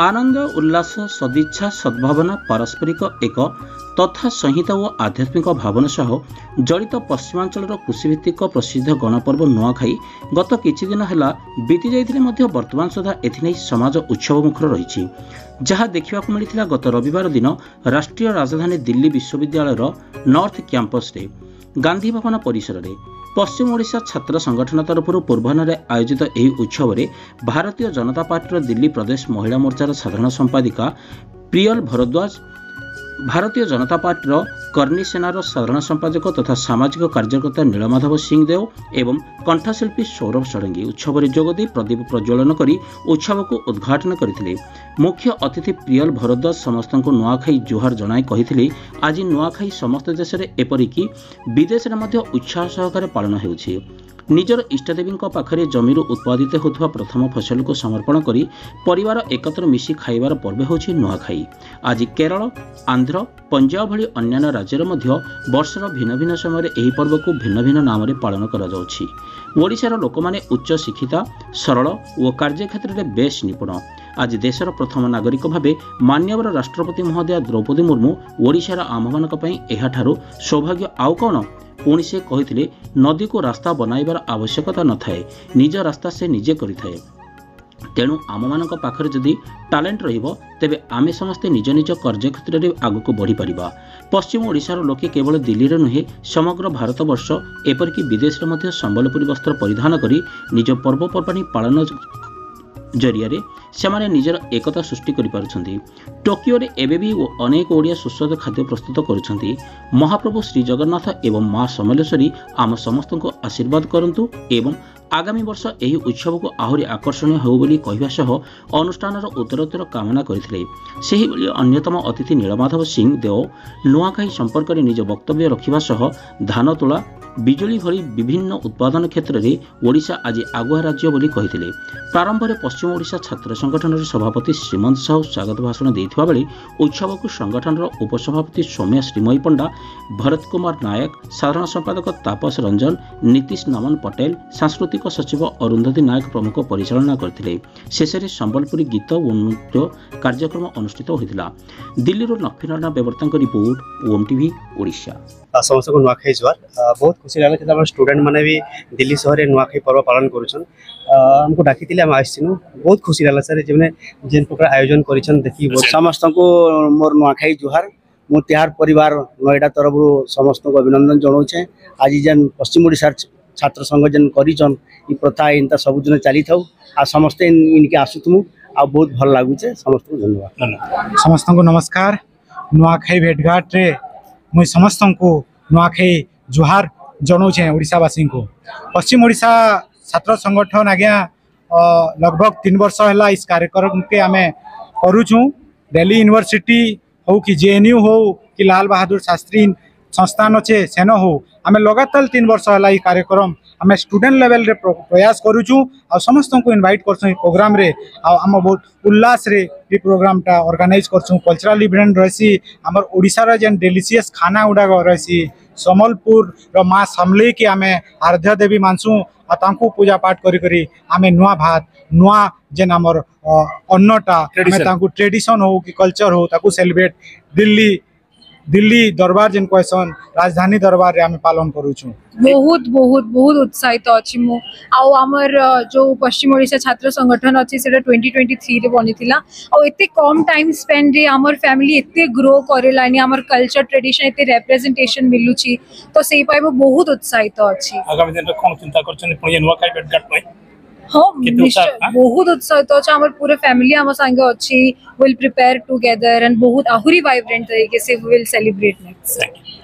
आनंद उल्लास सदिच्छा सद्भावना पारस्परिक एक तथा संहिता और आध्यात्मिक भावना सह जड़ित पश्चिमांचल कृषिभित्तिक प्रसिद्ध गणपर्व नुआखाई गत किछि दिन है बीती जाइए वर्तमान सुधा एथिनै समाज उत्सवमुखर रही जहाँ देखा मिलता गत रविवार दिन राष्ट्रीय राजधानी दिल्ली विश्वविद्यालय नॉर्थ कैंपस रे गांधी भवन परिसर में पश्चिम ओडिशा छात्र संगठन तरफ पूर्वाह्न आयोजित यह उत्सव में भारतीय जनता पार्टी दिल्ली प्रदेश महिला मोर्चार साधारण संपादिका प्रियल भरद्वाज, भारतीय जनता पार्टी कर्णी सेनार साधारण संपादक तथा सामाजिक कार्यकर्ता नीलमाधव सिंह देव एवं कंठशिल्पी सौरभ षडंगी उत्सव में जोगदी प्रदीप प्रज्वलन कर उत्सव को उद्घाटन करते। मुख्य अतिथि प्रियल भरद्वाज समस्त नुआखाई जुहार जनाई कही आज नुआखाई समस्त देश में एपरिक विदेश में उत्साह सहकारे पालन होउछि। निजर इष्टदेवी पाखरे जमीर उत्पादित होता प्रथम फसल को समर्पण करी परिवार एकत्र मिसी खाइबार पर्व होछि नुआखाई। आज केरल, आंध्र, पंजाब भली अन्य राज्य वर्षर भिन्न भिन्न समय यह पर्व को भिन्न भिन्न नाम पालन करा जाउछि। ओडिशार लोक माने उच्च शिक्षिता, सरल और कार्यक्षेत्र में बेस निपुण। आज देशर प्रथम नागरिक भावे मान्यवर राष्ट्रपति महोदया द्रौपदी मुर्मू ओडिशार आममानक पई एहाठारु सौभाग्य आउ कौन। पुणी से कही नदी को रास्ता बनाइबार आवश्यकता न थाए, निज रास्ता से निजे करिथाए। तेणु आम मान पाखरे जदि टैलेंट रहिबो तेबे आमे समस्ते निज निज कार्यक्षेत्र में आगक बढ़ी पारिबा। पश्चिम ओडिशार लोके केवल दिल्ली रे नुहे समग्र भारत वर्ष एपरिक विदेश में मध्य संबलपुरी वस्त्र परिधान करी निज पर्वपर्वाणी पालन जरिया सेमाने निजर एकता सृष्टि करि टोकियो रे एबे भी अनेक ओडिया सुस्वादु खाद्य प्रस्तुत करुछंती। महाप्रभु श्री जगन्नाथ एवं मां समलेश्वरी आम समस्त को आशीर्वाद करंतु एवं आगामी वर्ष यही उत्सव को आहरी आकर्षणीय हो बोली कहवा सह अनुष्ठान उत्तरोत्तर कामना करथिले। सेही बोली अन्यतम अतिथि नीलमाधव सिंह देव नुआखाई संपर्क में निज वक्तव्य रखिबा सह धान तोला, बिजुली भली विभिन्न उत्पादन क्षेत्र में ओडिशा आज आगुआ राज्य बोली कहिथिले। प्रारंभ में पश्चिम ओडिशा छात्र संगठन सभापति श्रीमंत साहू स्वागत भाषण देथिबा बेले उत्सव को संगठन उपसभापति सौम्या श्रीमयी पंडा, भरत कुमार नायक, साधारण संपादक तापस रंजन, नीतीश नमन पटेल, सांस्कृतिक सचिव अरुंधति नायक प्रमुख परिचालना करथिले। शेष में संबलपुरी गीत और नृत्य कार्यक्रम अनुष्ठित होता। दिल्ली नफीनारायण बेवर्ता रिपोर्ट ओम टीवी ओडिशा। समस्त को नुआखाई जुआर बहुत खुशी लगे स्टूडेंट मैंने भी दिल्ली सहर में नुआखाई पर्व पालन करुछन हमको डाकी आम आसनु बहुत खुशी लगा सर जिन जिन प्रकार आयोजन करिछन देखि समस्त को मोर नुआखाई जुहार मो तिहार परिवार नोएडा तरफ समस्त को अभिनंदन जनाऊे। आज जेन पश्चिम ओडिशा छात्र संघ जेन करिछन ई प्रथा इनता सबुदिन चली था आ समस्ते इनके आसुथमु आ बहुत भल लागुचे। समस्त को धन्यवाद। समस्त को नमस्कार। नुआखाई भेटघाट रे मुई समस्त को नुआखाई जुहार जनाऊे ओडिशावासी को। पश्चिम ओडिशा छात्र संगठन आज्ञा लगभग 3 वर्ष है इस कार्यक्रम के आम करुचु। दिल्ली यूनिवर्सिटी हो कि जेएनयू हो कि लाल बहादुर शास्त्री संस्थान अच्छे सेन हो आम लगातार 3 वर्ष है कार्यक्रम आम स्टूडेंट लेवल रे प्रयास करुचु आ समस्त को इनवाइट करछुं प्रोग्राम रे आम बहुत उल्लास रे ये प्रोग्राम टा ऑर्गेनाइज करछुं। कल्चरल इवेंट रहसी हमर ओडिसा रे जेन डेलीशियस खाना गुडा रहसी समलपुर रो मां समले के आम आराध्य देवी मानसु आ तांको पूजा पाठ करी करी आम नुआ भात नुआ जेन हमर अन्नटा आम तांको ट्रेडिशन हो कि कल्चर हो ताको सेलिब्रेट दिल्ली दरबार जेन कहसन राजधानी दरबार रे आम पालन करूछु। बहुत बहुत बहुत उत्साहित अछि मु आउ हमर जो पश्चिम ओडिशा छात्र संगठन अछि सेटा 2023 रे बनिथिला आ एते कम टाइम स्पेंड रे हमर फैमिली एते ग्रो करेलानी हमर कल्चर ट्रेडिशन एते रिप्रेजेंटेशन मिलुछि तो सेही पाइ बहुत उत्साहित अछि। आगामी दिन रे कोन चिंता करछन पुणी नुआखाई भेटघाट पई हाँ बहुत उत्साहित अच्छे आम पूरे फैमिली आम संगे अच्छी विल प्रिपेयर टुगेदर एंड बहुत आहुरी वाइब्रेंट तरीके से विल सेलिब्रेट नेक्स्ट।